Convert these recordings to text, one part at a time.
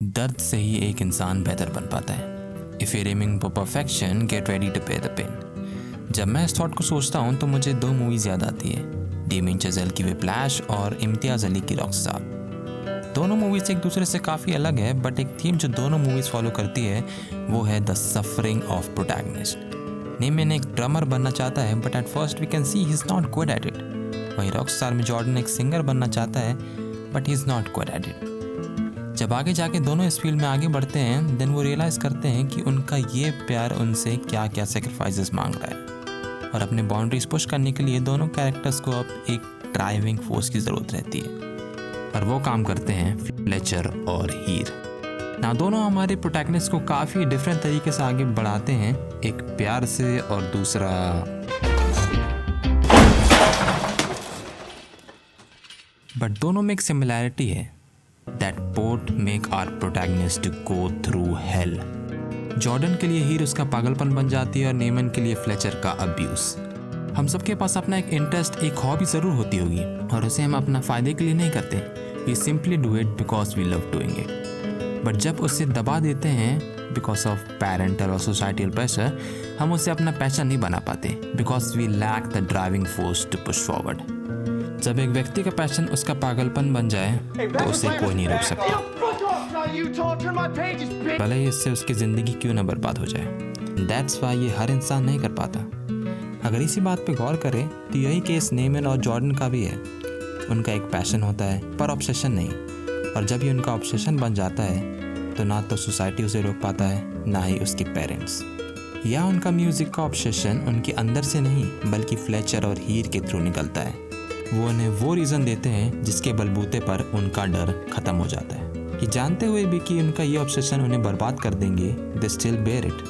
दर्द से ही एक इंसान बेहतर बन पाता है। If you're aiming for perfection, get ready to pay the pain। जब मैं इस थॉट को सोचता हूँ तो मुझे दो मूवीज़ याद आती है, डेमियन चज़ेल की विप्लैश और इम्तियाज़ अली की रॉकस्टार। दोनों मूवीज़ एक दूसरे से काफ़ी अलग है, बट एक थीम जो दोनों मूवीज़ फॉलो करती है वो है the suffering of protagonist. Damien एक ड्रमर बनना चाहता है, but at first we can see he is not good at it. वहीं रॉकस्टार में जॉर्डन एक सिंगर बनना चाहता है, but he is not good at it. जब आगे जाके दोनों इस फील्ड में आगे बढ़ते हैं, देन वो रियलाइज़ करते हैं कि उनका ये प्यार उनसे क्या क्या सेक्रीफाइसेस मांग रहा है, और अपने बाउंड्रीज पुश करने के लिए दोनों कैरेक्टर्स को अब एक ड्राइविंग फोर्स की ज़रूरत रहती है, और वो काम करते हैं फ्लेचर और हीर। ना दोनों हमारे प्रोटैगनिस्ट को काफ़ी डिफरेंट तरीके से आगे बढ़ाते हैं, एक प्यार से और दूसरा बट दोनों में एक सिमिलैरिटी है, that both make our protagonist go through hell। Jordan के लिए हीर उसका पागलपन बन जाती है और नेमन के लिए फ्लेचर का अब्यूज। हम सबके पास अपना एक इंटरेस्ट, एक हॉबी ज़रूर होती होगी, और उसे हम अपना फ़ायदे के लिए नहीं करते। We simply do it because we love doing it. But जब उसे दबा देते हैं बिकॉज ऑफ पेरेंटल और सोसाइटल प्रेशर, हम उसे अपना पैशन नहीं बना पाते because we lack the driving force to push forward. जब एक व्यक्ति का पैशन उसका पागलपन बन जाए तो उसे कोई नहीं रोक सकता, भले ही इससे उसकी ज़िंदगी क्यों ना बर्बाद हो जाए। दैट्स वाई ये हर इंसान नहीं कर पाता। अगर इसी बात पे गौर करें तो यही केस नेमन और जॉर्डन का भी है। उनका एक पैशन होता है पर ऑब्सेशन नहीं, और जब ये उनका ऑब्सेशन बन जाता है तो ना तो सोसाइटी उसे रोक पाता है, ना ही उसके पेरेंट्स। या उनका म्यूज़िक का ऑब्सेशन उनके अंदर से नहीं बल्कि फ्लेचर और हीर के थ्रू निकलता है। वो उन्हें वो रीज़न देते हैं जिसके बलबूते पर उनका डर ख़त्म हो जाता है। कि जानते हुए भी कि उनका ये ऑब्सेशन उन्हें बर्बाद कर देंगे, they still bear it,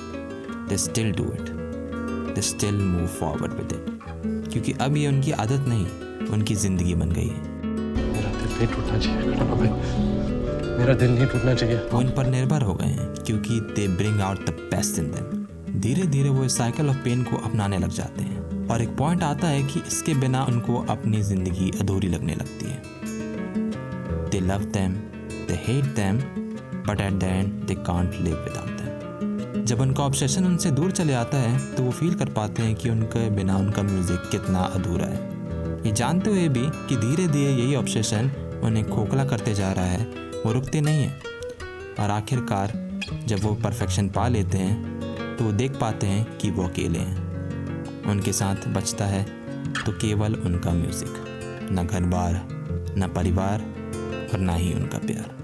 they still do it, they still move forward with it, क्योंकि अब ये उनकी आदत नहीं, उनकी ज़िंदगी बन गई है। मेरा दिल नहीं टूटना चाहिए, मेरा दिल नहीं टूटना चाहिए। वो इन पर निर्भर हो गए हैं क्योंकि they bring out the best in them. धीरे धीरे वो इस साइकिल ऑफ पेन को अपनाने लग जाते हैं, और एक पॉइंट आता है कि इसके बिना उनको अपनी ज़िंदगी अधूरी लगने लगती है। They love them, they hate them, but at the end they can't live without them। जब उनका ऑब्सेशन उनसे दूर चले आता है तो वो फील कर पाते हैं कि उनके बिना उनका म्यूज़िक कितना अधूरा है। ये जानते हुए भी कि धीरे धीरे यही ऑब्सेशन उन्हें खोखला करते जा रहा है, वो रुकते नहीं हैं, और आखिरकार जब वो परफेक्शन पा लेते हैं तो वो देख पाते हैं कि वो अकेले हैं। उनके साथ बचता है तो केवल उनका म्यूज़िक, न घर बार, न परिवार, और ना ही उनका प्यार।